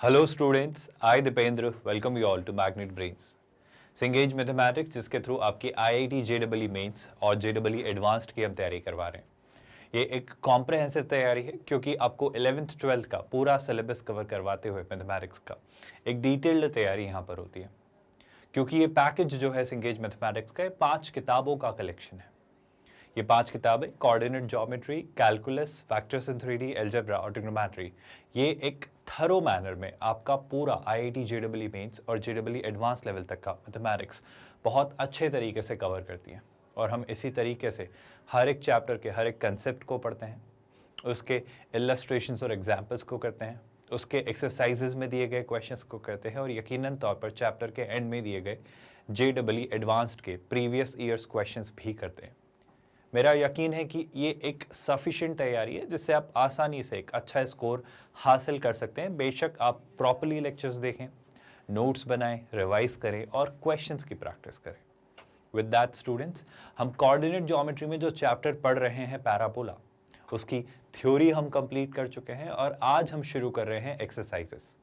Hello students, I Dipendra welcome you all to Magnet Brains. Cengage mathematics जिसके through आपकी IIT JEE mains और JEE advanced की हम तैयारी करवा रहे हैं। ये एक कॉम्प्रहेंसिव तैयारी है क्योंकि आपको 11th 12th का पूरा सिलेबस कवर करवाते हुए मैथमेटिक्स का एक डिटेल्ड तैयारी यहाँ पर होती है। क्योंकि ये पैकेज जो है Cengage मैथमेटिक्स का 5 किताबों का कलेक्शन है। ये 5 किताबें coordinate geometry, calculus, factors in 3D, algebra और ट्रिग्नोमेट्री, ये एक थरो मैनर में आपका पूरा IIT JEE मेंस और JEE एडवांस लेवल तक का मैथमेटिक्स बहुत अच्छे तरीके से कवर करती है। और हम इसी तरीके से हर एक चैप्टर के हर एक कंसेप्ट को पढ़ते हैं, उसके इलस्ट्रेशंस और एग्जाम्पल्स को करते हैं, उसके एक्सरसाइजेज में दिए गए क्वेश्चंस को करते हैं और यकीनन तौर पर चैप्टर के एंड में दिए गए JEE एडवांस्ड के प्रीवियस ईयर्स क्वेश्चंस भी करते हैं। मेरा यकीन है कि ये एक सफिशिएंट तैयारी है जिससे आप आसानी से एक अच्छा स्कोर हासिल कर सकते हैं। बेशक आप प्रॉपर्ली लेक्चर्स देखें, नोट्स बनाएं, रिवाइज करें और क्वेश्चंस की प्रैक्टिस करें। विद दैट स्टूडेंट्स, हम कोऑर्डिनेट ज्योमेट्री में जो चैप्टर पढ़ रहे हैं पैराबोला, उसकी थ्योरी हम कंप्लीट कर चुके हैं और आज हम शुरू कर रहे हैं एक्सरसाइजेस,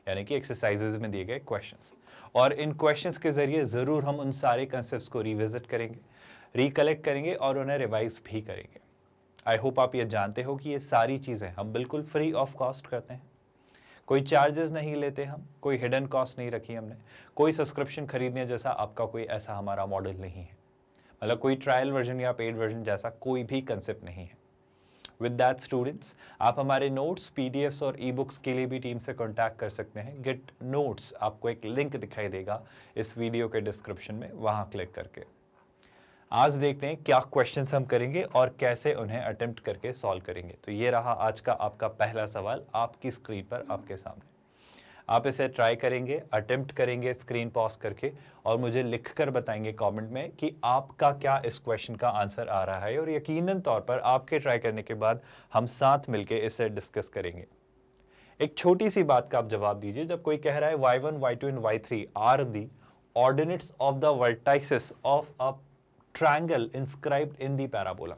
यानी कि एक्सरसाइजेस में दिए गए क्वेश्चंस। और इन क्वेश्चंस के जरिए ज़रूर हम उन सारे कंसेप्ट्स को रिविजिट करेंगे, रिकलेक्ट करेंगे और उन्हें रिवाइज भी करेंगे। आई होप आप ये जानते हो कि ये सारी चीज़ें हम बिल्कुल फ्री ऑफ कॉस्ट करते हैं, कोई चार्जेस नहीं लेते, हम कोई हिडन कॉस्ट नहीं रखी हमने, कोई सब्सक्रिप्शन खरीदने जैसा आपका कोई ऐसा हमारा मॉडल नहीं है, मतलब कोई ट्रायल वर्जन या पेड वर्जन जैसा कोई भी कंसेप्ट नहीं है। विद दैट स्टूडेंट्स, आप हमारे नोट्स, PDFs और ई बुक्स के लिए भी टीम से कॉन्टैक्ट कर सकते हैं। गेट नोट्स, आपको एक लिंक दिखाई देगा इस वीडियो के डिस्क्रिप्शन में, वहाँ क्लिक करके। आज देखते हैं क्या क्वेश्चंस हम करेंगे और कैसे उन्हें अटेम्प्ट करके सॉल्व करेंगे। तो ये रहा आज का आपका पहला सवाल आपकी स्क्रीन पर आपके सामने। आप इसे ट्राई करेंगे, अटेम्प्ट करेंगे स्क्रीन पॉज करके और मुझे लिखकर बताएंगे कमेंट में कि आपका क्या इस क्वेश्चन का आंसर आ रहा है और यकीनन तौर पर आपके ट्राई करने के बाद हम साथ मिलकर इसे डिस्कस करेंगे। एक छोटी सी बात का आप जवाब दीजिए। जब कोई कह रहा है y1, y2 and y3 are the ordinates of the vertices of a triangle inscribed in the parabola.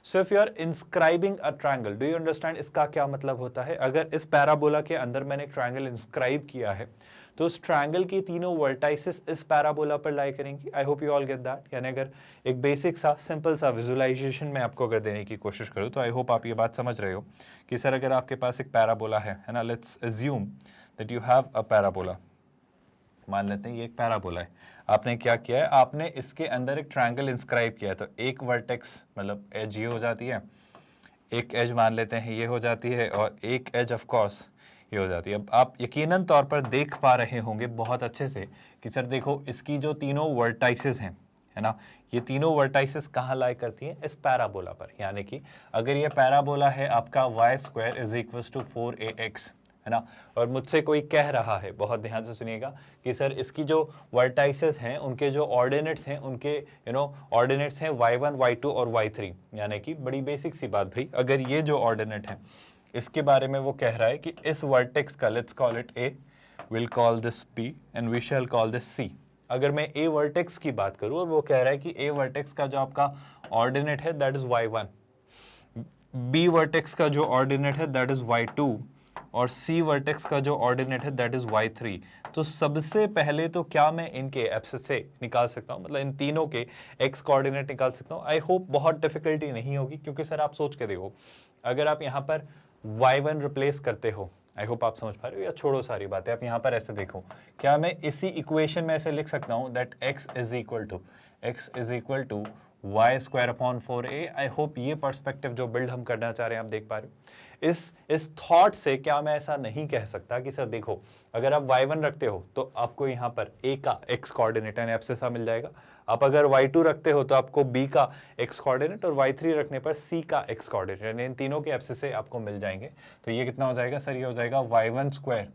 So if you are inscribing a triangle, do you understand इसका क्या मतलब होता है? अगर इस पैराबोला के अंदर मैंने एक ट्रायंगल इंस्क्राइब किया है तो उस ट्रायंगल की तीनों वर्टाइसेस इस पैराबोला पर लाई करेंगी। आई hope you all get that. यानी अगर एक बेसिक सा सिंपल सा विजुअलाइजेशन में आपको अगर देने की कोशिश करूँ तो आई होप आप ये बात समझ रहे हो कि सर अगर आपके पास एक पैराबोला है ना, let's assume that you have a parabola. मान लेते हैं ये एक पैराबोला है। आपने क्या किया है, आपने इसके अंदर एक ट्रायंगल इंस्क्राइब किया है। तो एक वर्टेक्स मतलब एज ये हो जाती है, एक एज मान लेते हैं ये हो जाती है और एक एज ऑफ कोर्स ये हो जाती है। अब आप यकीनन तौर पर देख पा रहे होंगे बहुत अच्छे से कि सर देखो इसकी जो तीनों वर्टाइसेस हैं, है ना, ये तीनों वर्टाइसेस कहाँ लाई करती हैं? इस पैराबोला पर। यानी कि अगर ये पैराबोला है आपका y² = 4ax, है ना, और मुझसे कोई कह रहा है, बहुत ध्यान से सुनिएगा, कि सर इसकी जो वर्टाइसेस हैं उनके जो ऑर्डिनेट्स हैं उनके ऑर्डिनेट्स हैं y1, y2 और y3। यानी कि बड़ी बेसिक सी बात भाई, अगर ये जो ऑर्डिनेट है इसके बारे में वो कह रहा है कि इस वर्टेक्स का let's call it a, will call this b and we shall call this c। अगर मैं a वर्टेक्स की बात करूँ और वो कह रहा है कि a वर्टेक्स का जो आपका ऑर्डिनेट है that is y1, b vertex का जो ऑर्डिनेट है दैट इज y2 और C वर्टेक्स का जो ऑर्डिनेट है दैट इज y3। तो सबसे पहले तो क्या मैं इनके एब्सिस से निकाल सकता हूं, मतलब इन तीनों के x कोऑर्डिनेट निकाल सकता हूं। आई होप बहुत डिफिकल्टी नहीं होगी, क्योंकि सर आप सोच के देखो, अगर आप यहां पर y1 रिप्लेस करते हो, आई होप आप समझ पा रहे हो, या छोड़ो सारी बातें, आप यहां पर ऐसे देखो, क्या मैं इसी इक्वेशन में ऐसे लिख सकता हूं that x is equal to y²/4a। I hope ये पर्सपेक्टिव जो बिल्ड हम करना चाह रहे हैं आप देख पा रहे हो। इस थॉट से क्या मैं ऐसा नहीं कह सकता कि सर देखो अगर आप y1 रखते हो तो आपको यहाँ पर a का x कोऑर्डिनेट यानी एब्सिसा मिल जाएगा, आप अगर y2 रखते हो तो आपको b का x कोऑर्डिनेट और y3 रखने पर c का x कोऑर्डिनेट, यानी इन तीनों के एब्सिसे आपको मिल जाएंगे। तो ये कितना हो जाएगा सर? ये हो जाएगा y1²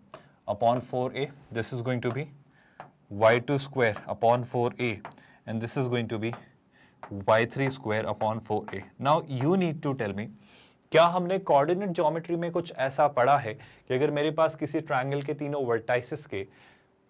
/ 4a, this is going to be y2² / 4a and this is going to be y3² / 4a. Now you need to tell me, क्या हमने कोऑर्डिनेट ज्योमेट्री में कुछ ऐसा पढ़ा है कि अगर मेरे पास किसी ट्रायंगल के तीनों वर्टाइसेस के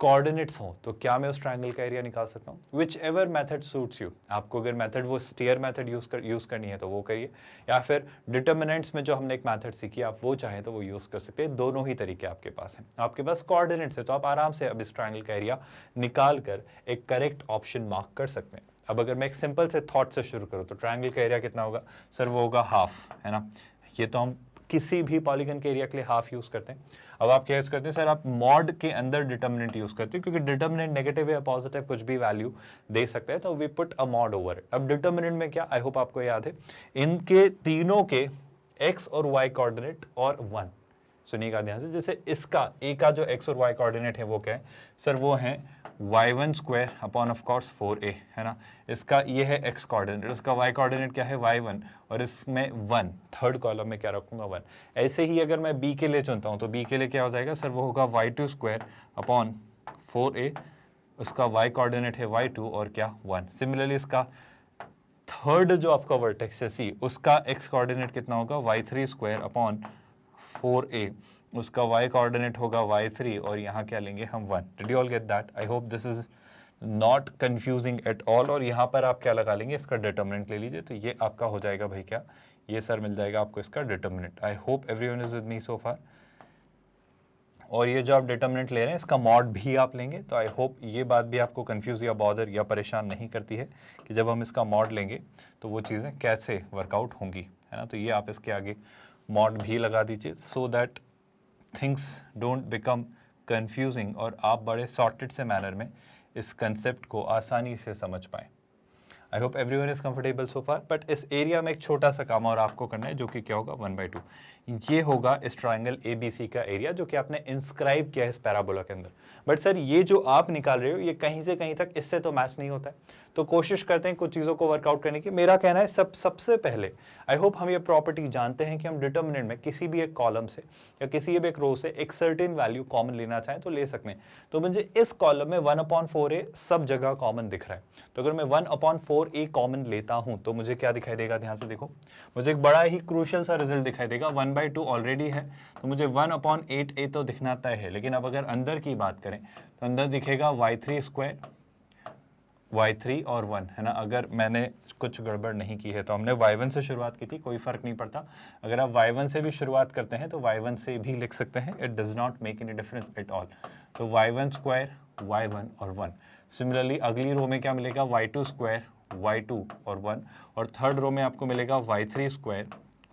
कोऑर्डिनेट्स हो तो क्या मैं उस ट्रायंगल का एरिया निकाल सकता हूँ? Which ever method suits you. आपको अगर मेथड वो स्टेयर मेथड यूज करनी है तो वो करिए, या फिर डिटर्मिनेंट्स में जो हमने एक मेथड सीखी आप वो चाहें तो वो यूज कर सकते हैं। दोनों ही तरीके आपके पास हैं। आपके पास कोऑर्डिनेट्स है तो आप आराम से अब इस ट्रायंगल का एरिया निकाल कर एक करेक्ट ऑप्शन मार्क कर सकते हैं। अब अगर मैं एक सिंपल से थॉट से शुरू करूँ तो ट्रायंगल का एरिया कितना होगा सर? वो होगा हाफ, है ना। ये तो हम किसी भी पॉलीगन के एरिया के लिए हाफ यूज करते हैं। अब आप क्या यूज करते हैं सर? आप मॉड के अंदर डिटर्मिनेंट यूज करते हैं, क्योंकि डिटर्मिनेंट नेगेटिव या पॉजिटिव कुछ भी वैल्यू दे सकते हैं, तो we put a mod over it. अब डिटर्मिनेंट में क्या, आई होप आपको याद है, इनके तीनों के x और y कोऑर्डिनेट और 1। सुनिएगा ध्यान से, जैसे इसका a का जो x और y कोऑर्डिनेट है वो क्या है सर? वो है y1 square upon of course 4a, है ना। इसका ये है x कोऑर्डिनेट, इसका y कोऑर्डिनेट क्या है? y1, और इसमें 1, थर्ड कॉलम में क्या रखूंगा? 1। ऐसे ही अगर मैं b के लिए चुनता हूं तो b के लिए क्या हो जाएगा सर? वो होगा y2 स्क्वायर अपॉन 4a, उसका y कोऑर्डिनेट है y2 और क्या? 1। सिमिलरली इसका थर्ड जो आपका वर्टेक्स है c, उसका x कोऑर्डिनेट कितना होगा? y3 स्क्वायर अपॉन 4a, उसका y कोऑर्डिनेट होगा y3 और यहाँ क्या लेंगे हम? 1। Did you all get that? I hope this is not confusing at all. और यहाँ पर आप क्या लगा लेंगे? इसका डिटर्मिनेंट ले लीजिए, तो ये आपका हो जाएगा भाई क्या? ये सर मिल जाएगा आपको इसका determinant. I hope everyone is with me so far. और ये जो आप डिटर्मिनेंट ले रहे हैं इसका मॉड भी आप लेंगे, तो आई होप ये बात भी आपको कंफ्यूज या बॉदर या परेशान नहीं करती है कि जब हम इसका मॉड लेंगे तो वो चीज़ें कैसे वर्कआउट होंगी, है ना। तो ये आप इसके आगे मॉड भी लगा दीजिए, so that things don't become confusing और आप बड़े सॉर्टेड से मैनर में इस कंसेप्ट को आसानी से समझ पाएँ। आई hope everyone is comfortable so far. But इस एरिया में एक छोटा सा काम और आपको करना है, जो कि क्या होगा? 1/2। ये होगा इस ट्राइंगल ABC का एरिया, जो कि आपने इंस्क्राइब किया है इस पैराबोला के अंदर। बट सर ये जो आप निकाल रहे हो ये कहीं से कहीं तक इससे तो मैच नहीं होता है, तो कोशिश करते हैं कुछ चीज़ों को वर्कआउट करने की। मेरा कहना है सबसे पहले आई होप हम ये प्रॉपर्टी जानते हैं कि हम डिटर्मिनेंट में किसी भी एक कॉलम से या किसी भी एक रो से एक सर्टेन वैल्यू कॉमन लेना चाहें तो ले सकते हैं। तो मुझे इस कॉलम में 1/4a सब जगह कॉमन दिख रहा है, तो अगर मैं 1/4a कॉमन लेता हूं तो मुझे क्या दिखाई देगा? ध्यान से देखो, मुझे एक बड़ा ही क्रूशियल सा रिजल्ट दिखाई देगा। 1/2 ऑलरेडी है, तो मुझे 1/8a तो दिखना तय है। लेकिन अब अगर अंदर की बात करें तो अंदर दिखेगा y3 स्क्वायर, y3 और 1, है ना। अगर मैंने कुछ गड़बड़ नहीं की है तो हमने y1 से शुरुआत की थी, कोई फर्क नहीं पड़ता। अगर आप y1 से भी शुरुआत करते हैं तो y1 से भी लिख सकते हैं, it does not make any difference at all. तो y1 स्क्वायर, y1 और 1। सिमिलरली अगली रो में क्या मिलेगा? y2 स्क्वायर, y2 और 1, और थर्ड रो में आपको मिलेगा y3 स्क्वायर,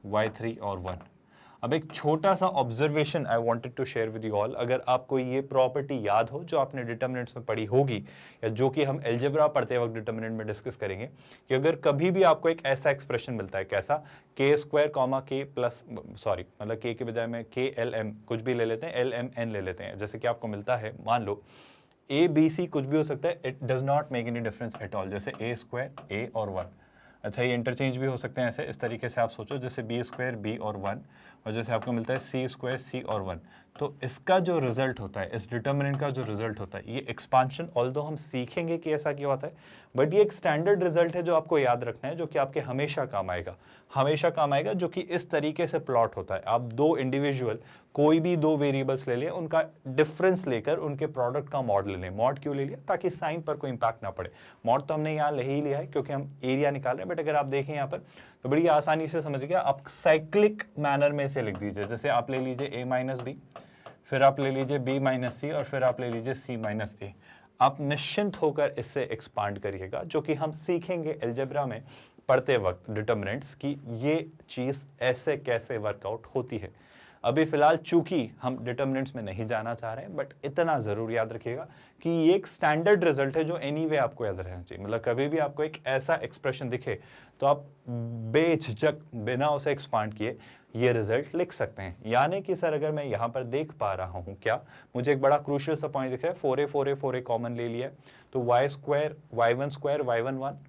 y3 और 1। अब एक छोटा सा observation I wanted to share with you all. अगर आपको ये प्रॉपर्टी याद हो जो आपने डिटर्मिनेंट्स में पढ़ी होगी, या जो कि हम अलजेब्रा पढ़ते वक्त डिटर्मिनेंट में डिस्कस करेंगे, कि अगर कभी भी आपको एक ऐसा एक्सप्रेशन मिलता है, कैसा? k square comma k plus, sorry मतलब k के बजाय में KLM कुछ भी ले लेते हैं, LMN ले लेते हैं। जैसे कि आपको मिलता है, मान लो ABC कुछ भी हो सकता है, it does not make any difference at all. जैसे a स्क्वायर, a और 1। अच्छा, ये इंटरचेंज भी हो सकते हैं ऐसे, इस तरीके से आप सोचो, जैसे b स्क्वायर, b और 1, और जैसे आपको मिलता है c स्क्वायर, c और 1। तो इसका जो रिजल्ट होता है, इस डिटर्मिनेंट का जो रिजल्ट होता है, ये एक्सपांशन, ऑल्दो हम सीखेंगे कि ऐसा क्यों होता है, बट ये एक स्टैंडर्ड रिजल्ट है जो आपको याद रखना है, जो कि आपके हमेशा काम आएगा, हमेशा काम आएगा, जो कि इस तरीके से प्लॉट होता है। आप दो इंडिविजुअल कोई भी दो वेरिएबल्स ले लें, उनका डिफरेंस लेकर उनके प्रोडक्ट का मॉड ले लें। मॉड क्यों ले लिया? ताकि साइन पर कोई इंपैक्ट ना पड़े। मॉड तो हमने यहाँ ले ही लिया है क्योंकि हम एरिया निकाल रहे हैं, बट अगर आप देखें यहाँ पर तो बड़ी आसानी से समझ गया। आप साइक्लिक मैनर में से लिख दीजिए, जैसे आप ले लीजिए a माइनस बी, फिर आप ले लीजिए b माइनस सी, और फिर आप ले लीजिए c माइनस ए। आप निश्चिंत होकर इससे एक्सपांड करिएगा, जो कि हम सीखेंगे अलजेब्रा में पढ़ते वक्त डिटर्मिनेंट्स की ये चीज़ ऐसे कैसे वर्कआउट होती है। अभी फिलहाल चूंकि हम डिटर्मिनेंट्स में नहीं जाना चाह रहे हैं, बट इतना ज़रूर याद रखिएगा कि ये एक स्टैंडर्ड रिजल्ट है जो एनीवे आपको याद रहना चाहिए। मतलब कभी भी आपको एक ऐसा एक्सप्रेशन दिखे तो आप बेझिझक बिना उसे एक्सपांड किए ये रिजल्ट लिख सकते हैं। यानी कि सर अगर मैं यहाँ पर देख पा रहा हूँ, क्या मुझे एक बड़ा क्रूशियल सा पॉइंट दिख रहा है, 4a कॉमन ले लिया, तो y square, y1 square, y1 1,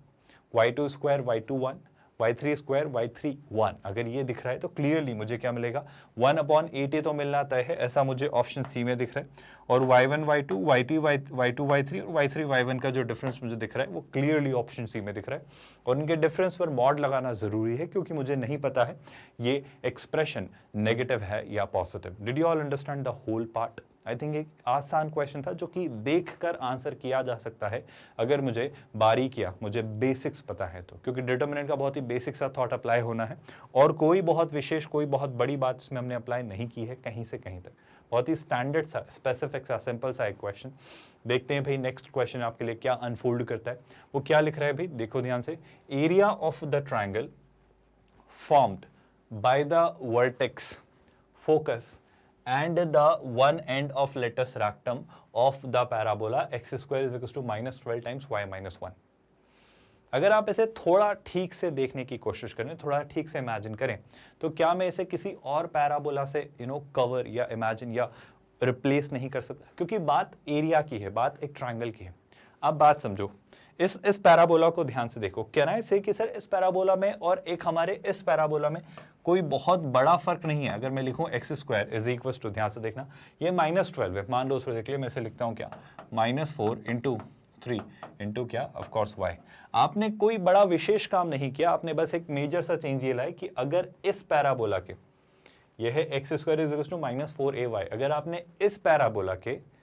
y2 square, y2 1, y3 square, y3 1। अगर ये दिख रहा है तो क्लियरली मुझे क्या मिलेगा? 1/8a तो मिलना तय है, ऐसा मुझे ऑप्शन सी में दिख रहा है। और y1 y2, y2 y3 और y3 y1 का जो डिफरेंस मुझे दिख रहा है वो क्लियरली ऑप्शन सी में दिख रहा है। और इनके डिफरेंस पर मॉड लगाना जरूरी है, क्योंकि मुझे नहीं पता है ये एक्सप्रेशन नेगेटिव है या positive. Did you all understand the whole part? I think एक आसान क्वेश्चन था जो कि देखकर आंसर किया जा सकता है अगर मुझे बारीकियां, मुझे बेसिक्स पता है तो, क्योंकि डिटर्मिनेंट का बहुत ही बेसिक सा थॉट अप्लाई होना है और कोई बहुत विशेष, कोई बहुत बड़ी बात इसमें हमने अप्लाई नहीं की है कहीं से कहीं तक। बहुत ही स्टैंडर्ड सा, स्पेसिफिक सा, सिंपल सा एक क्वेश्चन। देखते हैं भाई नेक्स्ट क्वेश्चन आपके लिए क्या अनफोल्ड करता है। वो क्या लिख रहा है भाई, देखो ध्यान से। Area of the triangle formed by the vertex focus and the one end of latus rectum of the parabola x square is equals to minus 12 times y minus 1। अगर आप इसे थोड़ा ठीक से देखने की कोशिश करें, थोड़ा ठीक से इमेजिन करें, तो क्या मैं इसे किसी और पैराबोला से कवर या इमेजिन या रिप्लेस नहीं कर सकता? क्योंकि बात एरिया की है, बात एक ट्राइंगल की है। अब बात समझो, इस पैराबोला को ध्यान से देखो। कैन आई से कि सर इस पैराबोला में और एक हमारे इस पैराबोला में कोई बहुत बड़ा फर्क नहीं है। अगर मैं लिखूं x square is equal to, ध्यान से देखना, ये -12 है, मान लो उसको देख लिया, मैं इसे लिखता हूं क्या, -4 इंटू 3 इंटू क्या, ऑफकोर्स वाई। आपने कोई बड़ा विशेष काम नहीं किया, आपने बस एक मेजर सा चेंज ये लाया कि अगर इस पैराबोला के, यह है x square is equal to -4ay, अगर आपने इस पैराबोला के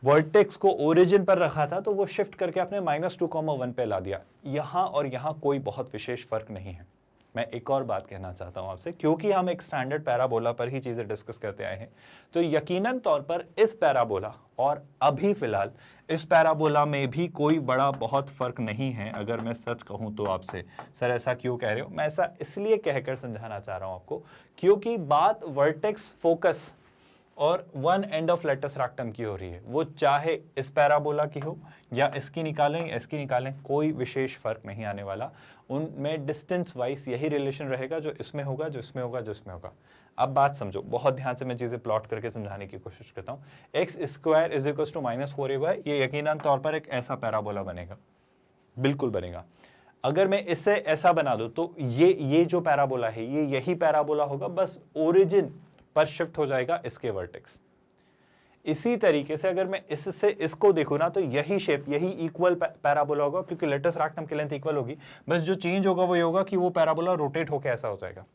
वर्टेक्स को ओरिजिन पर रखा था तो वो शिफ्ट करके आपने -2,1 पे ला दिया। यहां और यहां कोई बहुत विशेष फर्क नहीं है। मैं एक और बात कहना चाहता हूं आपसे, क्योंकि हम एक स्टैंडर्ड पैराबोला पर ही चीजें डिस्कस करते आए हैं, तो यकीनन तौर पर इस पैराबोला और अभी फिलहाल इस पैराबोला में भी कोई बड़ा बहुत फर्क नहीं है। अगर मैं सच कहूं तो आपसे, सर ऐसा क्यों कह रहे हो? मैं ऐसा इसलिए कहकर समझाना चाह रहा हूं आपको, क्योंकि बात वर्टेक्स फोकस और one end of latus rectum की हो रही है। वो चाहे इस पैराबोला की हो या इसकी निकालें या इसकी निकालें, कोई विशेष फर्क नहीं आने वाला। उनमें डिस्टेंस वाइज यही रिलेशन रहेगा जो इसमें होगा, जो इसमें होगा, जो इसमें होगा। अब बात समझो, बहुत ध्यान से मैं चीजें प्लॉट करके समझाने की कोशिश करता हूँ। X square is equal to -4ay, ये यकीनन तौर पर एक ऐसा पैराबोला बनेगा, बिल्कुल बनेगा। अगर मैं इससे ऐसा बना दूं तो ये जो पैराबोला है, ये यही पैराबोला होगा, बस ओरिजिन पर शिफ्ट हो जाएगा इसके वर्टेक्स। इसी तरीके से अगर मैं इससे इसको देखूं ना, तो यही शेप, यही इक्वल पैराबोला होगा, क्योंकि लेटस रेक्टम की लेंथ इक्वल होगी। बस जो चेंज होगा वो ये होगा कि वो पैराबोला रोटेट होकर ऐसा हो जाएगा।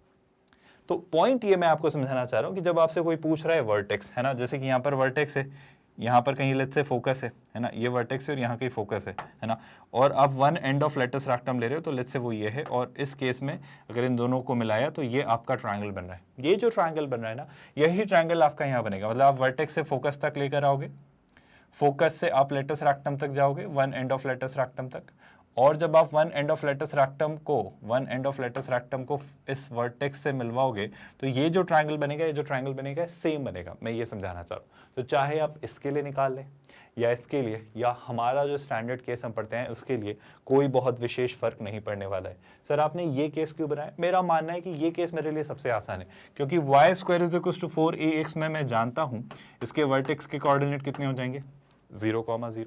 तो पॉइंट ये मैं आपको समझाना चाह रहा हूं कि जब आपसे कोई पूछ रहा है वर्टेक्स, है ना, जैसे कि यहां पर वर्टेक्स है, यहाँ पर कहीं लेट्स से फोकस है ना, ये वर्टेक्स है और यहाँ कहीं फोकस है ना, और आप one end of latus rectum ले रहे हो, तो लेट्स से वो ये है, और इस केस में अगर इन दोनों को मिलाया तो ये आपका ट्रायंगल बन रहा है। ये जो ट्रायंगल बन रहा है ना, यही ट्रायंगल आपका यहाँ बनेगा। मतलब आप वर्टेक्स से फोकस तक लेकर आओगे, फोकस से आप लेटस रेक्टम तक जाओगे, one end of latus rectum तक, और जब आप one end of latus rectum को इस वर्टेक्स से मिलवाओगे तो ये जो ट्रायंगल बनेगा, ये जो ट्रायंगल बनेगा सेम बनेगा। मैं ये समझाना चाह रहा हूँ। तो चाहे आप इसके लिए निकाल लें या इसके लिए, या हमारा जो स्टैंडर्ड केस हम पढ़ते हैं उसके लिए, कोई बहुत विशेष फर्क नहीं पड़ने वाला है। सर आपने ये केस क्यों बनाया? मेरा मानना है कि ये केस मेरे लिए सबसे आसान है, क्योंकि y square is equal to 4ax में मैं जानता हूं इसके वर्टेक्स के कोऑर्डिनेट कितने हो जाएंगे, 0,0।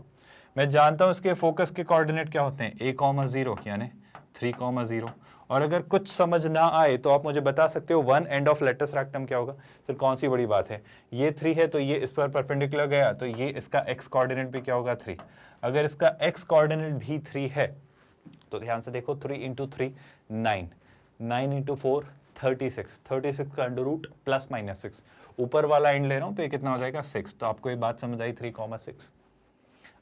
मैं जानता हूं इसके फोकस के कोऑर्डिनेट क्या होते हैं, a,0 यानी 3,0। और अगर कुछ समझ ना आए तो आप मुझे बता सकते हो one end of latus rectum क्या होगा। सर कौन सी बड़ी बात है, ये 3 है तो ये इस पर परपेंडिकुलर गया, तो ये इसका x कोऑर्डिनेट भी क्या होगा, 3। अगर इसका x कोऑर्डिनेट भी 3 है तो ध्यान से देखो, 3 इंटू 3 9, 9 इंटू 4 36, 36 का अंडर रूट +-6, ऊपर वाला एंड ले रहा हूं तो ये कितना हो जाएगा, 6। तो आपको ये बात समझ आई, 3,6।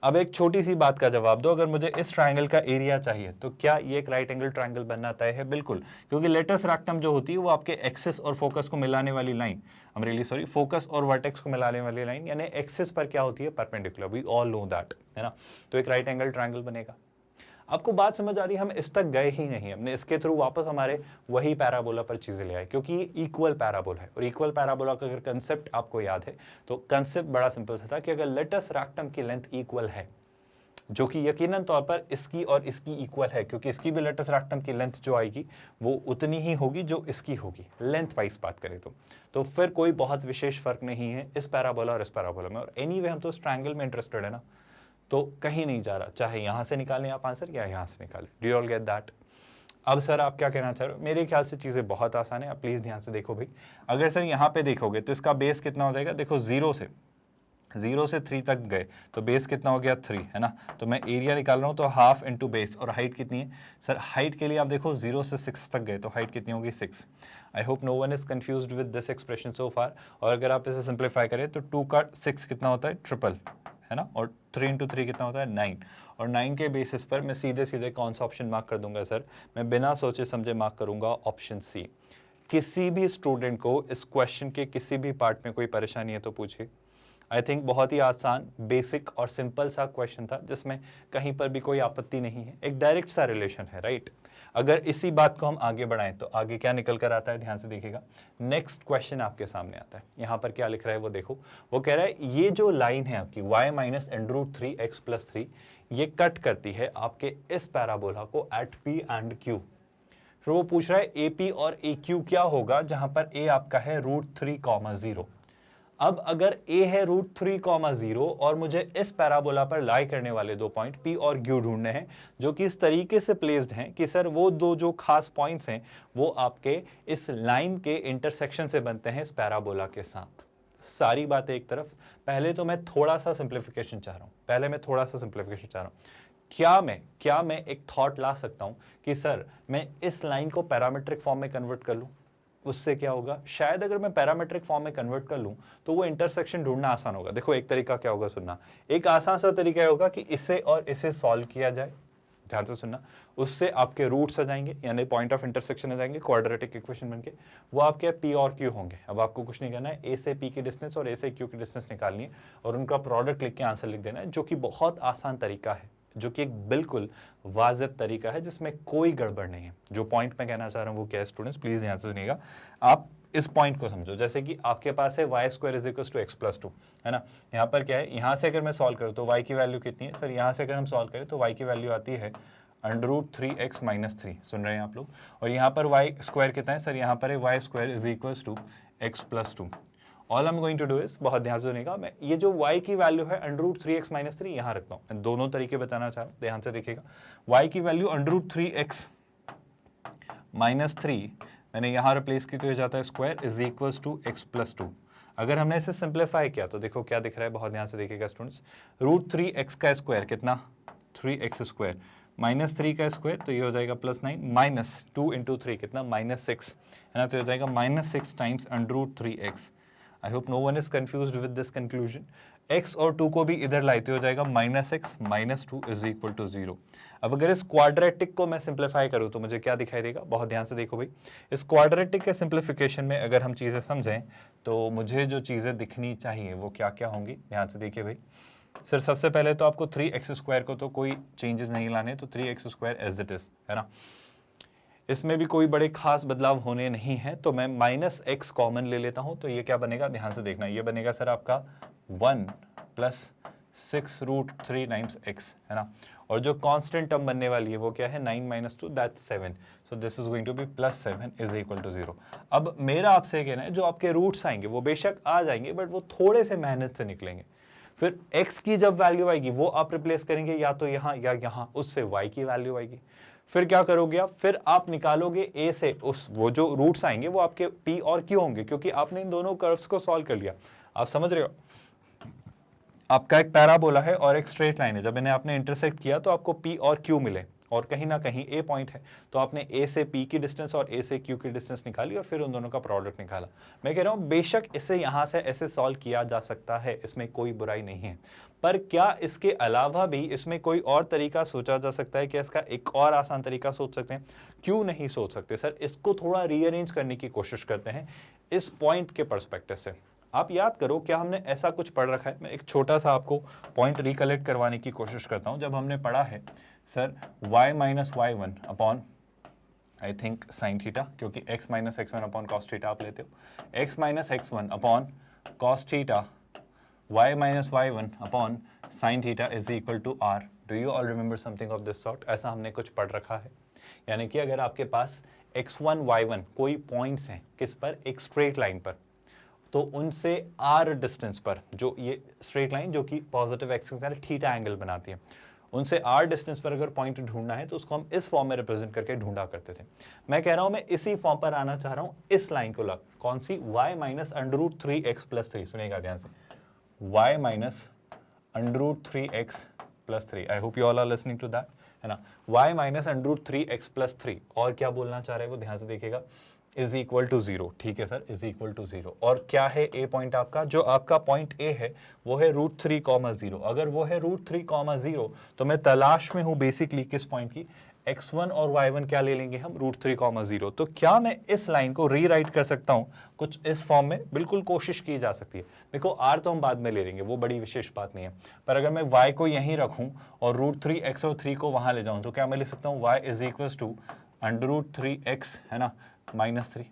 अब एक छोटी सी बात का जवाब दो, अगर मुझे इस ट्रायंगल का एरिया चाहिए तो क्या ये एक राइट एंगल ट्रायंगल बनना तय है? बिल्कुल, क्योंकि लेटस रेक्टम जो होती है वो आपके एक्सिस और फोकस को मिलाने वाली line, I am really sorry, focus और वर्टेक्स को मिलाने वाली लाइन, यानी एक्सिस पर क्या होती है, perpendicular. We all know that, है ना। तो एक राइट एंगल ट्रायंगल बनेगा। आपको बात समझ आ रही है? हम इस तक गए ही नहीं, हमने इसके थ्रू वापस हमारे वही पैराबोला पर चीजें ले आए, क्योंकि ये इक्वल पैराबोला है। और इक्वल पैराबोला का अगर कंसेप्ट आपको याद है तो कंसेप्ट बड़ा सिंपल था कि अगर लेटस रेक्टम की लेंथ इक्वल है, जो कि यकीनन तौर पर इसकी और इसकी इक्वल है, क्योंकि इसकी भी लेटस रेक्टम की लेंथ जो आएगी वो उतनी ही होगी जो इसकी होगी, लेंथ वाइज बात करें तो फिर कोई बहुत विशेष फर्क नहीं है इस पैराबोला और इस पैराबोला में। और एनीवे हम तो इस ट्रायंगल में इंटरेस्टेड है ना, तो कहीं नहीं जा रहा, चाहे यहां से निकालें आप आंसर या यहां से निकालें। Do you all get that? अब सर आप क्या कहना चाह रहे हो? मेरे ख्याल से चीजें बहुत आसान है, आप प्लीज ध्यान से देखो भाई। अगर सर यहाँ पे देखोगे तो इसका बेस कितना हो जाएगा, देखो 0 से 0 से 3 तक गए तो बेस कितना हो गया 3, है ना। तो मैं एरिया निकाल रहा हूँ तो हाफ इंटू बेस, और हाइट कितनी है सर, हाइट के लिए आप देखो 0 से 6 तक गए तो हाइट कितनी होगी 6। I hope no one is confused with this expression so far. और अगर आप इसे सिंप्लीफाई करें तो 2 का 6 कितना होता है ट्रिपल, है ना, और 3 इंटू 3 कितना होता है 9, और 9 के बेसिस पर मैं सीधे सीधे कौन सा ऑप्शन मार्क कर दूंगा सर, मैं बिना सोचे समझे मार्क करूंगा ऑप्शन सी। किसी भी स्टूडेंट को इस क्वेश्चन के किसी भी पार्ट में कोई परेशानी है तो पूछिए। आई थिंक बहुत ही आसान, बेसिक और सिंपल सा क्वेश्चन था जिसमें कहीं पर भी कोई आपत्ति नहीं है, एक डायरेक्ट सा रिलेशन है, राइट। अगर इसी बात को हम आगे बढ़ाएं तो आगे क्या निकल कर आता है, ध्यान से देखिएगा। नेक्स्ट क्वेश्चन आपके सामने आता है, यहाँ पर क्या लिख रहा है वो देखो। वो कह रहा है ये जो लाइन है आपकी y माइनस √3x + 3, ये कट करती है आपके इस पैराबोला को एट p एंड q। फिर वो पूछ रहा है AP और AQ क्या होगा, जहां पर A आपका है √3, 0। अब अगर a है √3, 0 और मुझे इस पैराबोला पर लाई करने वाले दो पॉइंट p और q ढूंढने हैं, जो कि इस तरीके से प्लेस्ड हैं कि सर वो दो जो खास पॉइंट्स हैं वो आपके इस लाइन के इंटरसेक्शन से बनते हैं इस पैराबोला के साथ। सारी बातें एक तरफ, पहले तो मैं थोड़ा सा सिंप्लीफिकेशन चाह रहा हूं। क्या मैं एक थॉट ला सकता हूं कि सर मैं इस लाइन को पैरामीट्रिक फॉर्म में कन्वर्ट कर लूं, उससे क्या होगा, शायद अगर मैं पैरामीट्रिक फॉर्म में कन्वर्ट कर लूं तो वो इंटरसेक्शन ढूंढना आसान होगा। देखो एक तरीका क्या होगा, सुनना, एक आसान सा तरीका होगा कि इसे और इसे सॉल्व किया जाए, ध्यान से सुनना, उससे आपके रूट्स आ जाएंगे, यानी पॉइंट ऑफ इंटरसेक्शन आ जाएंगे, क्वाड्रेटिक इक्वेशन बनके वो आपके p और q होंगे। अब आपको कुछ नहीं करना है, a से p की डिस्टेंस और a से q की डिस्टेंस निकालनी है और उनका प्रोडक्ट लिख के आंसर लिख देना है, जो कि बहुत आसान तरीका है, जो कि एक बिल्कुल वाजिब तरीका है जिसमें कोई गड़बड़ नहीं है। जो पॉइंट मैं कहना चाह रहा हूं वो क्या है स्टूडेंट्स, प्लीज ध्यान से सुनिएगा, आप इस पॉइंट को समझो। जैसे कि आपके पास है y² = x + 2, है ना। यहाँ पर क्या है, यहाँ से अगर मैं सॉल्व करूँ तो y की वैल्यू कितनी है सर, यहाँ से अगर हम सॉल्व करें तो y की वैल्यू आती है √3x - 3, सुन रहे हैं आप लोग। और यहाँ पर y² कितना है सर, यहाँ पर है y² = x + 2। All I am going to do is, बहुत ध्यान से सुनिएगा, मैं ये जो y की वैल्यू है √3x - 3 यहाँ रखता हूँ। मैं दोनों तरीके बताना चाह रहा हूँ, ध्यान से देखिएगा। y की वैल्यू √3x - 3 मैंने यहाँ रिप्लेस की तो ये जाता है स्क्वायर = x + 2। अगर हमने इसे सिंप्लीफाई किया तो देखो क्या दिख रहा है, बहुत ध्यान से देखिएगा स्टूडेंट्स। √3x का स्क्वायर कितना 3x² -3 का स्क्वायर तो ये हो जाएगा +9, -2 × 3 कितना -6, है ना, तो ये हो जाएगा -6 times √3x। I hope no one is confused with this conclusion. x और 2 को भी इधर लाते हो जाएगा -x - 2 = 0। अब अगर इस क्वाड्रेटिक को मैं सिंप्लीफाई करूं तो मुझे क्या दिखाई देगा, बहुत ध्यान से देखो भाई। इस क्वाड्रेटिक के सिंप्लीफिकेशन में अगर हम चीजें समझें तो मुझे जो चीजें दिखनी चाहिए वो क्या क्या होंगी, ध्यान से देखिए भाई। सर सबसे पहले तो आपको 3x² को तो कोई चेंजेस नहीं लाने, तो 3x² एज इट इज, है ना, इसमें भी कोई बड़े खास बदलाव होने नहीं है। तो मैं -x कॉमन ले लेता हूं, तो ये क्या बनेगा, ध्यान से देखना, ये बनेगा सर आपका 1 + 6 √3 टाइम्स x, है ना। और जो कांस्टेंट टर्म बनने वाली है वो क्या है, 9 - 2 that's 7, so this is going to be +7 = 0। अब मेरा आपसे कहना है जो आपके रूट्स आएंगे वो बेशक आ जाएंगे बट वो थोड़े से मेहनत से निकलेंगे। फिर x की जब वैल्यू आएगी वो आप रिप्लेस करेंगे या तो यहाँ या यहाँ, उससे y की वैल्यू आएगी। फिर क्या करोगे आप, फिर आप निकालोगे a से उस वो जो रूट्स आएंगे वो आपके p और q होंगे, क्योंकि आपने इन दोनों कर्व्स को सॉल्व कर लिया। आप समझ रहे हो, आपका एक पैराबोला है और एक स्ट्रेट लाइन है, जब इन्हें आपने इंटरसेक्ट किया तो आपको p और q मिले और कहीं ना कहीं a पॉइंट है, तो आपने a से p की डिस्टेंस और a से q की डिस्टेंस निकाली और फिर उन दोनों का प्रोडक्ट निकाला। मैं कह रहा हूं बेशक इसे यहां से ऐसे सॉल्व किया जा सकता है, इसमें कोई बुराई नहीं है, पर क्या इसके अलावा भी इसमें कोई और तरीका सोचा जा सकता है, क्या इसका एक और आसान तरीका सोच सकते हैं? क्यों नहीं सोच सकते सर, इसको थोड़ा रीअरेंज करने की कोशिश करते हैं इस पॉइंट के पर्सपेक्टिव से। आप याद करो क्या हमने ऐसा कुछ पढ़ रखा है, मैं एक छोटा सा आपको पॉइंट रिकलेक्ट करवाने की कोशिश करता हूं। जब हमने पढ़ा है sir y - y1 upon I think sine theta, क्योंकि x - x1 upon cos theta आप लेते हो, x - x1 upon cos theta, y - y1 upon sine theta is equal to r। Do you all remember something of this sort? ऐसा हमने कुछ पढ़ रखा है। यानी कि अगर आपके पास x1 y1 कोई पॉइंट्स हैं किस पर, एक स्ट्रेट लाइन पर, तो उनसे r डिस्टेंस पर, जो ये स्ट्रेट लाइन जो कि पॉजिटिव एक्सिस के साथ थीटा एंगल बनाती है, उनसे r डिस्टेंस पर अगर पॉइंट ढूंढना है तो उसको हम इस फॉर्म में रिप्रेजेंट करके ढूंढा करते थे। मैं कह रहा हूं मैं इसी फॉर्म पर आना चाह रहा हूं, इस लाइन को लग, कौन सी, y - √3x + 3, सुनिएगा ध्यान से, y minus √3x plus 3। I hope you all are listening to that, है ना। y माइनस √3x प्लस 3, और क्या बोलना चाह रहे हैं वो ध्यान से देखिएगा, इज इक्वल टू 0। ठीक है सर, इज इक्वल टू 0। और क्या है ए पॉइंट आपका, जो आपका पॉइंट ए है वो है √3, अगर वो है √3, तो मैं तलाश में हूं बेसिकली किस पॉइंट की, x1 और y1 क्या ले लेंगे हम, √3, तो क्या मैं इस लाइन को रीराइट कर सकता हूं कुछ इस फॉर्म में, बिल्कुल कोशिश की जा सकती है। देखो r तो हम बाद में ले लेंगे, वो बड़ी विशेष बात नहीं है, पर अगर मैं y को यहीं रखूं और √3x और 3 को वहां ले जाऊं तो क्या मैं लिख सकता हूं, y is equal to √3x, है ना, -3।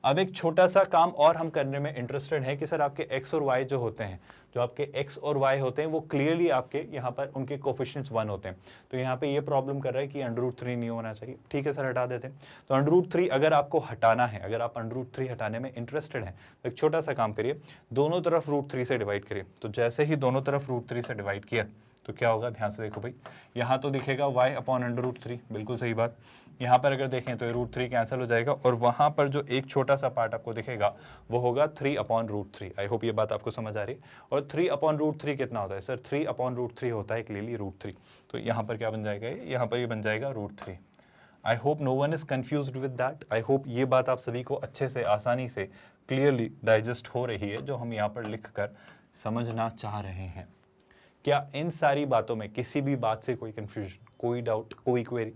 अब एक छोटा सा काम और हम करने में इंटरेस्टेड है कि सर आपके x और y जो होते हैं, जो आपके x और y होते हैं वो क्लियरली आपके यहाँ पर उनके कोफिशिएंट्स 1 होते हैं। तो यहाँ पे ये प्रॉब्लम कर रहा है कि √3 नहीं होना चाहिए। ठीक है सर, हटा देते हैं। तो √3 अगर आपको हटाना है, अगर आप √3 हटाने में इंटरेस्टेड हैं तो एक छोटा सा काम करिए, दोनों तरफ √3 से डिवाइड करिए। तो जैसे ही दोनों तरफ √3 से डिवाइड किया तो क्या होगा, ध्यान से देखो भाई, यहाँ तो दिखेगा y अपॉन √3, बिल्कुल सही बात। यहाँ पर अगर देखें तो √3 कैंसिल हो जाएगा, और वहाँ पर जो एक छोटा सा पार्ट आपको दिखेगा वो होगा 3 अपॉन √3। आई होप ये बात आपको समझ आ रही है। और 3 अपॉन √3 कितना होता है सर, 3 अपॉन √3 होता है क्लियरली √3। तो यहाँ पर क्या बन जाएगा, यहाँ पर ये बन जाएगा √3। I hope no one is confused with that. I hope ये बात आप सभी को अच्छे से, आसानी से, क्लियरली डाइजेस्ट हो रही है जो हम यहाँ पर लिख कर समझना चाह रहे हैं। क्या इन सारी बातों में किसी भी बात से कोई कंफ्यूजन, कोई डाउट, कोई क्वेरी?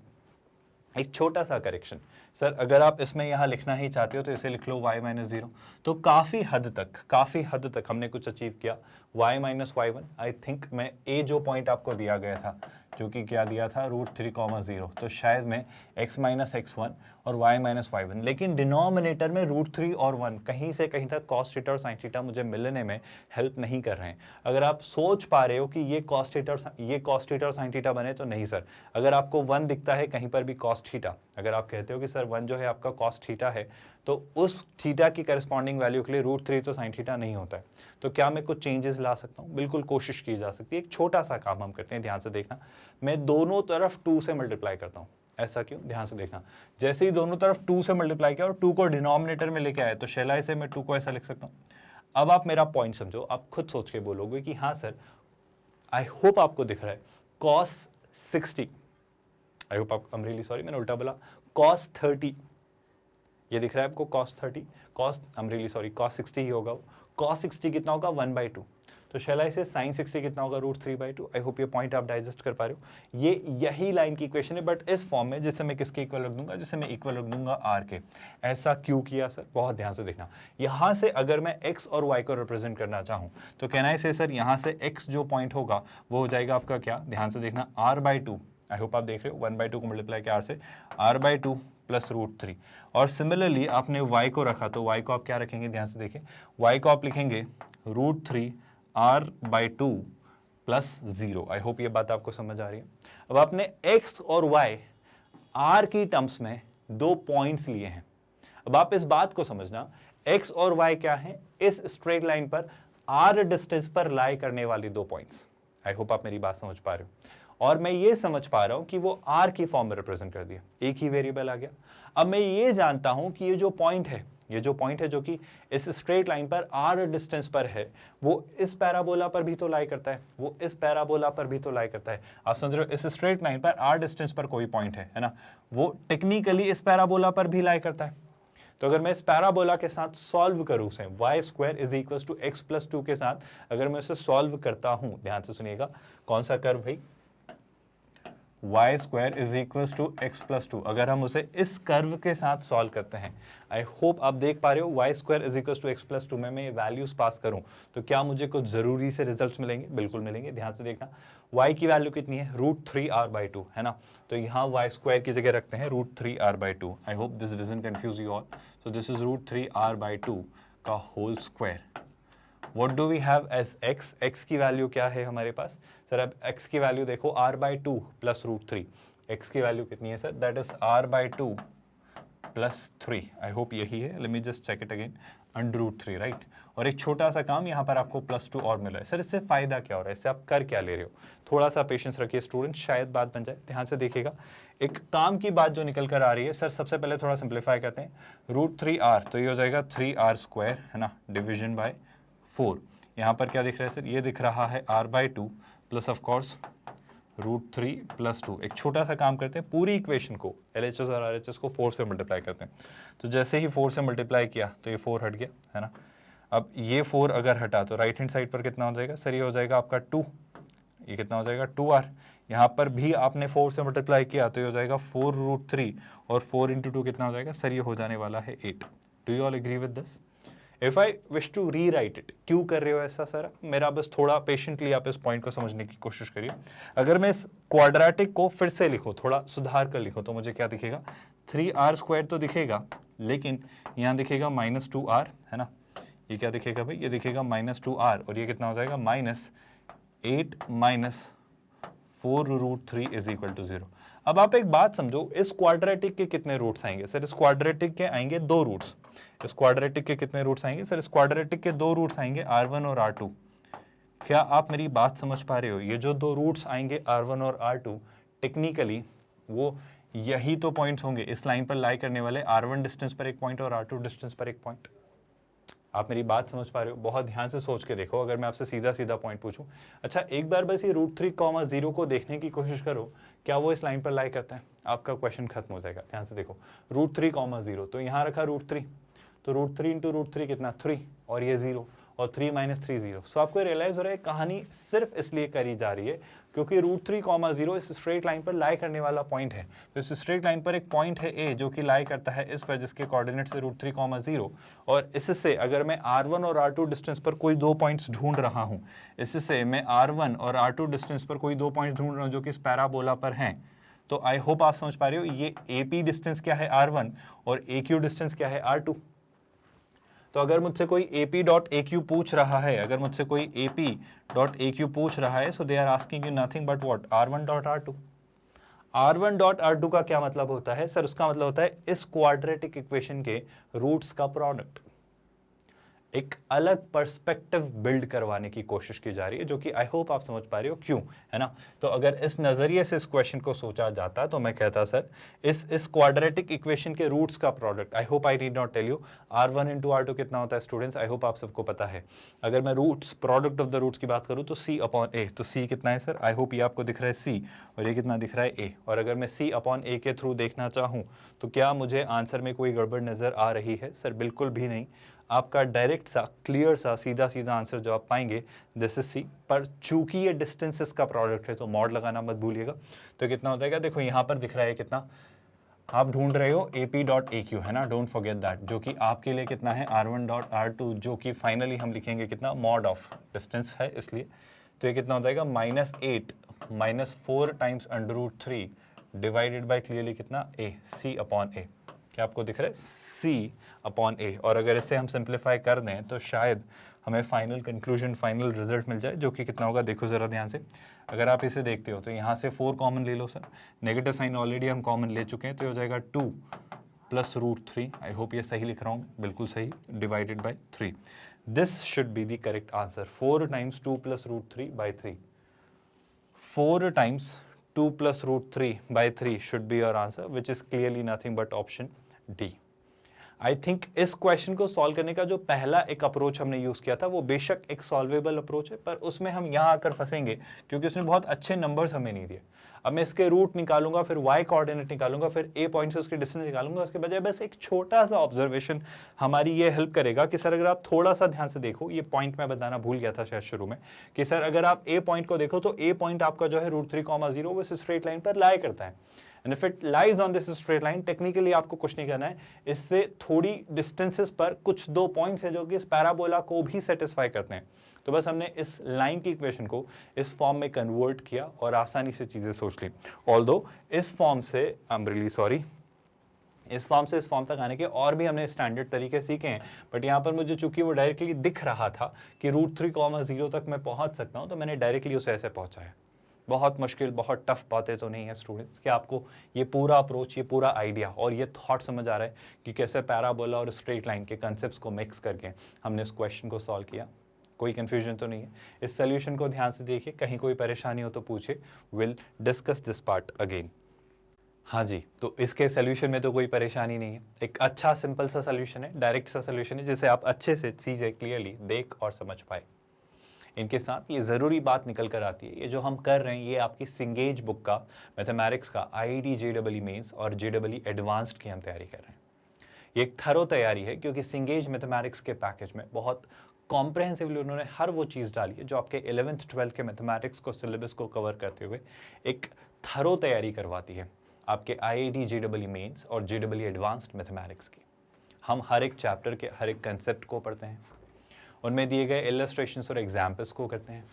एक छोटा सा करेक्शन, सर अगर आप इसमें यहाँ लिखना ही चाहते हो तो इसे लिख लो y-0। तो काफ़ी हद तक हमने कुछ अचीव किया। y-y1, आई थिंक मैं ए जो पॉइंट आपको दिया गया था, जो कि क्या दिया था, √3, तो शायद मैं x-x1 और y-y1, लेकिन डिनोमिनेटर में √3 और 1 कहीं से कहीं तक cos थीटा और sin थीटा मुझे मिलने में हेल्प नहीं कर रहे हैं। अगर आप सोच पा रहे हो कि ये cos थीटा और sin थीटा बने, तो नहीं सर। अगर आपको 1 दिखता है कहीं पर भी cos थीटा, अगर आप कहते हो कि सर 1 जो है आपका cos थीटा है, तो उस थीटा की करस्पॉन्डिंग वैल्यू के लिए √3 तो sin थीटा नहीं होता है। तो क्या मैं कुछ चेंजेस ला सकता हूँ? बिल्कुल कोशिश की जा सकती है। एक छोटा सा काम हम करते हैं, ध्यान से देखना। मैं दोनों तरफ 2 से मल्टीप्लाई करता हूँ। ऐसा क्यों, ध्यान से देखना। जैसे ही दोनों तरफ 2 से मल्टीप्लाई किया और 2 को डिनोमिनेटर में लेके आए, तो शैलाई से मैं 2 को ऐसा लिख सकता हूँ। अब आप मेरा पॉइंट समझो, आप खुद सोच के बोलोगे कि हाँ सर, आई होप आपको दिख रहा है cos 60, आई होप आप, आई एम रियली सॉरी मैंने उल्टा बोला, cos 30, ये दिख रहा है आपको cos 30, cos, I am really sorry, cos 60 ही होगा। cos 60 कितना होगा, 1/2। तो शैलाई से sin 60 कितना होगा, √3/2। आई होप ये पॉइंट आप डाइजेस्ट कर पा रहे हो। ये यही लाइन की इक्वेशन है, बट इस फॉर्म में, जिससे मैं किसके इक्वल रख दूंगा, जिससे मैं इक्वल रख दूंगा r के। ऐसा क्यों किया सर, बहुत ध्यान से देखना। यहाँ से अगर मैं x और y को रिप्रेजेंट करना चाहूँ तो कहना है से सर, यहाँ से x जो पॉइंट होगा वो हो जाएगा आपका क्या, ध्यान से देखना, r/2। आई होप आप देख रहे हो, 1/2 को मल्टीप्लाई किया r से, r/2 प्लस √3। और सिमिलरली आपने y को रखा तो y को आप क्या रखेंगे, ध्यान से देखें, y को आप लिखेंगे √3 r/2 प्लस 0। आई होप ये बात आपको समझ आ रही है। अब आपने x और y r की टर्म्स में 2 पॉइंट्स लिए हैं। अब आप इस बात को समझना, x और y क्या है, इस स्ट्रेट लाइन पर r डिस्टेंस पर लाई करने वाली 2 पॉइंट्स। आई होप आप मेरी बात समझ पा रहे हो। और मैं ये समझ पा रहा हूं कि वो r की फॉर्म में रिप्रेजेंट कर दिया, एक ही वेरिएबल आ गया। अब मैं ये जानता हूं कि ये जो पॉइंट है जो कि इस स्ट्रेट लाइन पर r डिस्टेंस पर है, वो इस पैराबोला पर भी तो लाई करता है, वो इस पैराबोला पर भी तो लाई करता है। आप समझ रहे हो, इस स्ट्रेट लाइन पर r डिस्टेंस पर कोई पॉइंट है ना, वो टेक्निकली इस पैराबोला पर भी लाई करता है। तो अगर मैं इस पैराबोला के साथ सॉल्व करूं उसे, y² is equal to x+2 के साथ अगर मैं उसे सॉल्व करता हूं, ध्यान से सुनिएगा, कौन सा कर्व भाई, y² is equal to x+2, अगर हम उसे इस कर्व के साथ सॉल्व करते हैं, आई होप आप देख पा रहे हो, y² is equal to x+2 में मैं ये वैल्यूज पास करूं तो क्या मुझे कुछ जरूरी से रिजल्ट्स मिलेंगे, बिल्कुल मिलेंगे। ध्यान से देखना, y की वैल्यू कितनी है, √3r/2, है ना, तो यहाँ y² की जगह रखते हैं √3r/2। I hope this doesn't confuse you all. So this is √3r/2 का whole square. What do we have as x? x की वैल्यू क्या है हमारे पास सर, अब x की वैल्यू देखो r/2 प्लस √3, x की वैल्यू कितनी है sir, that is r/2 plus 3। I hope यही है, let me just check it again, √3, right. और एक छोटा सा काम यहाँ पर आपको +2 और मिल रहा है। सर इससे फायदा क्या हो रहा है, इससे आप कर क्या ले रहे हो, थोड़ा सा पेशेंस रखिए स्टूडेंट, शायद बात बन जाए। ध्यान से देखिएगा, एक काम की बात जो निकल कर आ रही है सर, सबसे पहले थोड़ा सिंप्लीफाई करते हैं, √3r तो ये हो जाएगा 3r², है ना, डिविजन बाय 4। यहाँ पर क्या दिख रहा है सर, ये दिख रहा है r/2 प्लस ऑफ कोर्स √3 + 2। एक छोटा सा काम करते हैं, पूरी इक्वेशन को LHS और RHS को 4 से मल्टीप्लाई करते हैं। तो जैसे ही 4 से मल्टीप्लाई किया तो ये 4 हट गया, है ना। अब ये 4 अगर हटा तो राइट हैंड साइड पर कितना हो जाएगा सर, ये हो जाएगा आपका 2। ये कितना हो जाएगा 2r। यहाँ पर भी आपने 4 से मल्टीप्लाई किया तो ये हो जाएगा 4√3 और 4 × 2 कितना हो जाएगा सर, ये हो जाने वाला है 8। Do you all agree with this? If I wish to rewrite it, क्यों कर रहे हो ऐसा सर? मेरा बस थोड़ा पेशेंटली आप इस पॉइंट को समझने की कोशिश करिए। अगर मैं इस क्वाड्रेटिक को फिर से लिखूं, थोड़ा सुधार कर लिखूं, तो मुझे क्या दिखेगा, 3r² तो दिखेगा, लेकिन यहाँ दिखेगा -2r, है ना। ये क्या दिखेगा भाई, ये दिखेगा -2r और ये कितना हो जाएगा -8 -4√3 = 0। अब आप एक बात समझो, इस क्वाड्रेटिक के कितने रूट्स आएंगे सर? इस क्वाड्रेटिक के आएंगे 2 रूट्स। इस क्वाड्रेटिक के कितने रूट्स आएंगे सर? इस क्वाड्रेटिक के 2 रूट्स आएंगे, r1 और r2। क्या आप मेरी बात समझ पा रहे हो? ये जो 2 रूट्स आएंगे r1 और r2, टेक्निकली वो यही तो पॉइंट्स होंगे, इस लाइन पर लाई करने वाले, r1 डिस्टेंस पर एक पॉइंट और r2 डिस्टेंस पर एक पॉइंट। आप मेरी बात समझ पा रहे हो? बहुत ध्यान से सोच के देखो। अगर मैं आपसे सीधा सीधा पॉइंट पूछूं, अच्छा एक बार बस ये √3, 0 को देखने की कोशिश करो, क्या वो इस लाइन पर लाई करता है? आपका क्वेश्चन खत्म हो जाएगा। ध्यान से देखो, √3, 0, तो यहाँ रखा √3, तो √3 × √3 कितना 3, और ये 0, और 3 - 3 0। सो आपको रियलाइज हो रहा है कहानी सिर्फ इसलिए करी जा रही है क्योंकि √3, 0 इस स्ट्रेट लाइन पर लाई करने वाला पॉइंट है। तो इस स्ट्रेट लाइन पर एक पॉइंट है A जो कि लाई करता है इस पर, जिसके कोऑर्डिनेट्स है √3, 0। और इससे अगर मैं r1 और r2 डिस्टेंस पर कोई 2 पॉइंट्स ढूंढ रहा हूं, इससे मैं r1 और r2 डिस्टेंस पर कोई 2 पॉइंट्स ढूंढ रहा हूं जो कि इस पैराबोला पर हैं, तो आई होप आप समझ पा रहे हो ये AP डिस्टेंस क्या है r1 और AQ डिस्टेंस क्या है r2। तो अगर मुझसे कोई AP.AQ पूछ रहा है, अगर मुझसे कोई AP.AQ पूछ रहा है, so they are asking you nothing but what, r1.r2। r1.r2 का क्या मतलब होता है सर? उसका मतलब होता है इस क्वाड्रेटिक इक्वेशन के रूट्स का प्रोडक्ट। एक अलग पर्सपेक्टिव बिल्ड करवाने की कोशिश की जा रही है, जो कि आई होप आप समझ पा रहे हो क्यों, है ना। तो अगर इस नजरिए से इस क्वेश्चन को सोचा जाता तो मैं कहता सर इस क्वाड्रेटिक इक्वेशन के रूट्स का product, I hope I need not tell you, r1 × r2 कितना होता है स्टूडेंट्स, आई होप आप सबको पता है। अगर मैं roots, product of the roots की बात करूं तो C/A, तो C कितना है सर? आई होप ये आपको दिख रहा है C, और ये कितना दिख रहा है A। और अगर मैं C/A के थ्रू देखना चाहूँ तो क्या मुझे आंसर में कोई गड़बड़ नजर आ रही है सर? बिल्कुल भी नहीं। आपका डायरेक्ट सा, क्लियर सा, सीधा सीधा आंसर जो आप पाएंगे दिस इज C। पर चूंकि ये डिस्टेंसेस का प्रोडक्ट है तो मॉड लगाना मत भूलिएगा। तो कितना हो जाएगा, देखो यहाँ पर दिख रहा है कितना, आप ढूंढ रहे हो AP.AQ, है ना, डोंट फॉरगेट दैट, जो कि आपके लिए कितना है r1.r2, जो कि फाइनली हम लिखेंगे कितना, मॉड ऑफ डिस्टेंस है इसलिए। तो ये कितना हो जाएगा -8 -4 टाइम्स √3 डिवाइडेड बाय क्लियरली कितना A, C/A। क्या आपको दिख रहा है C/A? और अगर इसे हम सिंप्लीफाई कर दें तो शायद हमें फाइनल कंक्लूजन, फाइनल रिजल्ट मिल जाए, जो कि कितना होगा, देखो जरा ध्यान से। अगर आप इसे देखते हो तो यहाँ से 4 कॉमन ले लो सर, नेगेटिव साइन ऑलरेडी हम कॉमन ले चुके हैं, तो हो जाएगा 2 + √3, आई होप ये सही लिख रहा हूँ, बिल्कुल सही, divided by 3। This should be the correct answer. 4 × 2 + √3/3, 4 × 2 + √3/3 should be your answer, which is clearly nothing but option D। I think इस क्वेश्चन को सॉल्व करने का जो पहला एक अप्रोच हमने यूज किया था वो बेशक एक सॉल्वेबल अप्रोच है, पर उसमें हम यहाँ आकर फंसेंगे क्योंकि उसने बहुत अच्छे नंबर्स हमें नहीं दिए। अब मैं इसके रूट निकालूंगा, फिर y कोऑर्डिनेट निकालूंगा, फिर A पॉइंट से उसके डिस्टेंस निकालूंगा, उसके बजाय बस एक छोटा सा ऑब्जर्वेशन हमारी ये हेल्प करेगा कि सर अगर आप थोड़ा सा ध्यान से देखो, ये पॉइंट मैं बताना भूल गया था शायद शुरू में, कि सर अगर आप A पॉइंट को देखो तो A पॉइंट आपका जो है √3, 0 वो इस स्ट्रेट लाइन पर लाई करता है। And if it lies on this straight line, technically आपको कुछ नहीं करना है, इससे थोड़ी डिस्टेंसेस पर कुछ 2 पॉइंट्स हैं जो कि इस पैराबोला को भी सेटिस्फाई करते हैं। तो बस हमने इस लाइन की इक्वेशन को इस फॉर्म में कन्वर्ट किया और आसानी से चीजें सोच ली। ऑल्दो इस फॉर्म से, आई एम रियली सॉरी, इस फॉर्म से इस फॉर्म तक आने के और भी हमने स्टैंडर्ड तरीके सीखे हैं, बट यहाँ पर मुझे चूंकि वो डायरेक्टली दिख रहा था कि √3, 0 तक मैं पहुंच सकता हूँ, तो मैंने डायरेक्टली उसे ऐसे पहुंचाया। बहुत मुश्किल, बहुत टफ बातें तो नहीं है स्टूडेंट्स, कि आपको ये पूरा अप्रोच, ये पूरा आइडिया और ये थॉट समझ आ रहा है कि कैसे पैराबोला और स्ट्रेट लाइन के कंसेप्ट्स को मिक्स करके हमने इस क्वेश्चन को सॉल्व किया। कोई कंफ्यूजन तो नहीं है? इस सोल्यूशन को ध्यान से देखिए, कहीं कोई परेशानी हो तो पूछे, will discuss this part again. हाँ जी, तो इसके सोल्यूशन में तो कोई परेशानी नहीं है, एक अच्छा सिंपल सा सोल्यूशन है, डायरेक्ट सा सोल्यूशन है, जिसे आप अच्छे से चीजें क्लियरली देख और समझ पाए। इनके साथ ये ज़रूरी बात निकल कर आती है, ये जो हम कर रहे हैं ये आपकी सिंगेज बुक का मैथमेटिक्स का IIT JEE मेंस और JEE एडवांस्ड की हम तैयारी कर रहे हैं। ये एक थरो तैयारी है क्योंकि सिंगेज मैथमेटिक्स के पैकेज में बहुत कॉम्प्रहेंसिवली उन्होंने हर वो चीज़ डाली है जो आपके 11th 12th के मैथमेटिक्स को सिलेबस को कवर करते हुए एक थरो तैयारी करवाती है आपके IIT JEE मेंस और JEE एडवांस्ड मैथमेटिक्स की। हम हर एक चैप्टर के हर एक कंसेप्ट को पढ़ते हैं, उनमें दिए गए इलस्ट्रेशंस और एग्जाम्पल्स को करते हैं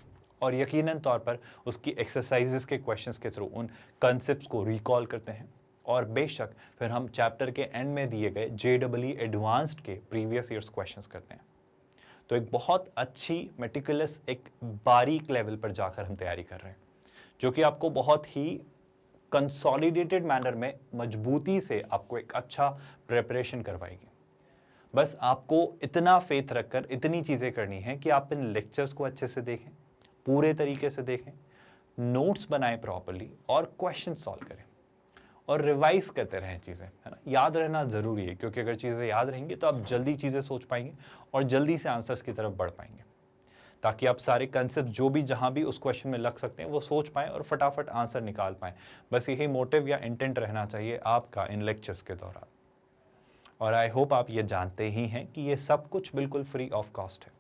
और यकीनन तौर पर उसकी एक्सरसाइजेस के क्वेश्चंस के थ्रू उन कंसेप्ट्स को रिकॉल करते हैं और बेशक फिर हम चैप्टर के एंड में दिए गए JEE एडवांस्ड के प्रीवियस ईयर्स क्वेश्चंस करते हैं। तो एक बहुत अच्छी मेटिकुलस एक बारीक लेवल पर जाकर हम तैयारी कर रहे हैं जो कि आपको बहुत ही कंसोलिडेटेड मैनर में मजबूती से आपको एक अच्छा प्रिपरेशन करवाएगी। बस आपको इतना फेथ रखकर इतनी चीज़ें करनी है कि आप इन लेक्चर्स को अच्छे से देखें, पूरे तरीके से देखें, नोट्स बनाएं प्रॉपर्ली और क्वेश्चन सॉल्व करें और रिवाइज करते रहें चीज़ें, है ना। याद रहना ज़रूरी है क्योंकि अगर चीज़ें याद रहेंगी तो आप जल्दी चीज़ें सोच पाएंगे और जल्दी से आंसर्स की तरफ बढ़ पाएंगे, ताकि आप सारे कंसेप्ट जो भी जहाँ भी उस क्वेश्चन में लग सकते हैं वो सोच पाएँ और फटाफट आंसर निकाल पाएँ। बस यही मोटिव या इंटेंट रहना चाहिए आपका इन लेक्चर्स के दौरान। और आई होप आप ये जानते ही हैं कि ये सब कुछ बिल्कुल फ्री ऑफ कॉस्ट है।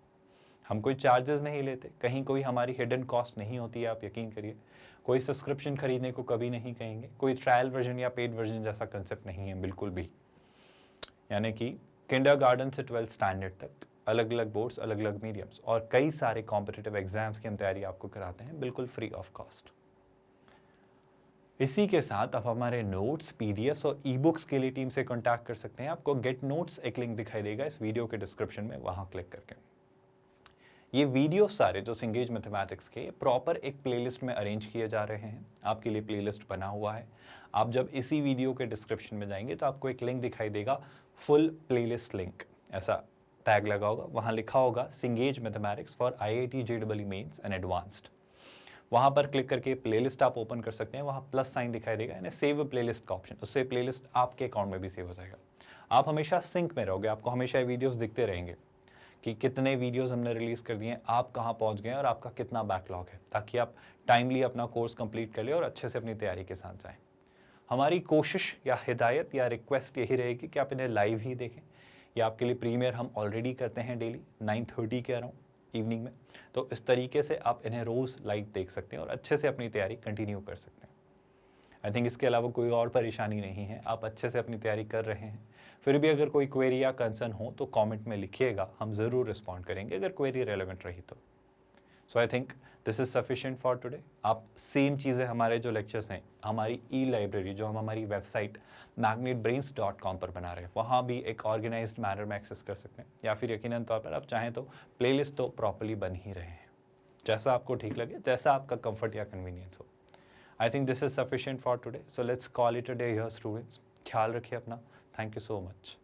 हम कोई चार्जेस नहीं लेते, कहीं कोई हमारी हिडन कॉस्ट नहीं होती है, आप यकीन करिए। कोई सब्सक्रिप्शन खरीदने को कभी नहीं कहेंगे, कोई ट्रायल वर्जन या पेड वर्जन जैसा कंसेप्ट नहीं है बिल्कुल भी। यानी कि किंडरगार्टन से 12th स्टैंडर्ड तक अलग अलग बोर्ड्स, अलग अलग मीडियम्स और कई सारे कॉम्पिटिटिव एग्जाम्स की हम तैयारी आपको कराते हैं बिल्कुल फ्री ऑफ कॉस्ट। इसी के साथ आप हमारे नोट्स, पीडीएफ्स और ई बुक्स के लिए टीम से कॉन्टैक्ट कर सकते हैं। आपको गेट नोट्स एक लिंक दिखाई देगा इस वीडियो के डिस्क्रिप्शन में, वहां क्लिक करके। ये वीडियो सारे जो सिंगेज मैथमेटिक्स के प्रॉपर एक प्लेलिस्ट में अरेंज किए जा रहे हैं, आपके लिए प्लेलिस्ट बना हुआ है। आप जब इसी वीडियो के डिस्क्रिप्शन में जाएंगे तो आपको एक लिंक दिखाई देगा, फुल प्लेलिस्ट लिंक, ऐसा टैग लगा होगा, वहाँ लिखा होगा Cengage mathematics for IIT JEE mains and advanced. वहाँ पर क्लिक करके प्लेलिस्ट आप ओपन कर सकते हैं, वहाँ प्लस साइन दिखाई देगा यानी सेव प्लेलिस्ट का ऑप्शन, उससे प्लेलिस्ट आपके अकाउंट में भी सेव हो जाएगा। आप हमेशा सिंक में रहोगे, आपको हमेशा वीडियोस दिखते रहेंगे कि कितने वीडियोस हमने रिलीज़ कर दिए हैं, आप कहाँ पहुँच गए और आपका कितना बैकलॉग है, ताकि आप टाइमली अपना कोर्स कंप्लीट कर ले और अच्छे से अपनी तैयारी के साथ जाएँ। हमारी कोशिश या हिदायत या रिक्वेस्ट यही रहेगी कि आप इन्हें लाइव ही देखें, या आपके लिए प्रीमियर हम ऑलरेडी करते हैं डेली 9:30 के अराउंड इवनिंग में, तो इस तरीके से आप इन्हें रोज़ लाइव देख सकते हैं और अच्छे से अपनी तैयारी कंटिन्यू कर सकते हैं। आई थिंक इसके अलावा कोई और परेशानी नहीं है, आप अच्छे से अपनी तैयारी कर रहे हैं। फिर भी अगर कोई क्वेरी या कंसर्न हो तो कमेंट में लिखिएगा, हम ज़रूर रिस्पॉन्ड करेंगे अगर क्वेरी रेलेवेंट रही तो। So I think this is sufficient for today. आप सेम चीज़ें हमारे जो लेक्चर्स हैं, हमारी लाइब्रेरी जो हम हमारी वेबसाइट magnetbrains.com पर बना रहे हैं, वहाँ भी एक ऑर्गेनाइज्ड मैनर में एक्सेस कर सकते हैं, या फिर यकीनन तौर पर आप चाहें तो प्लेलिस्ट तो प्रॉपर्ली बन ही रहे हैं, जैसा आपको ठीक लगे, जैसा आपका कंफर्ट या कन्वीनियंस हो। आई think this is sufficient for today, so let's call it a day here students. ख्याल रखिए अपना, थैंक यू सो मच।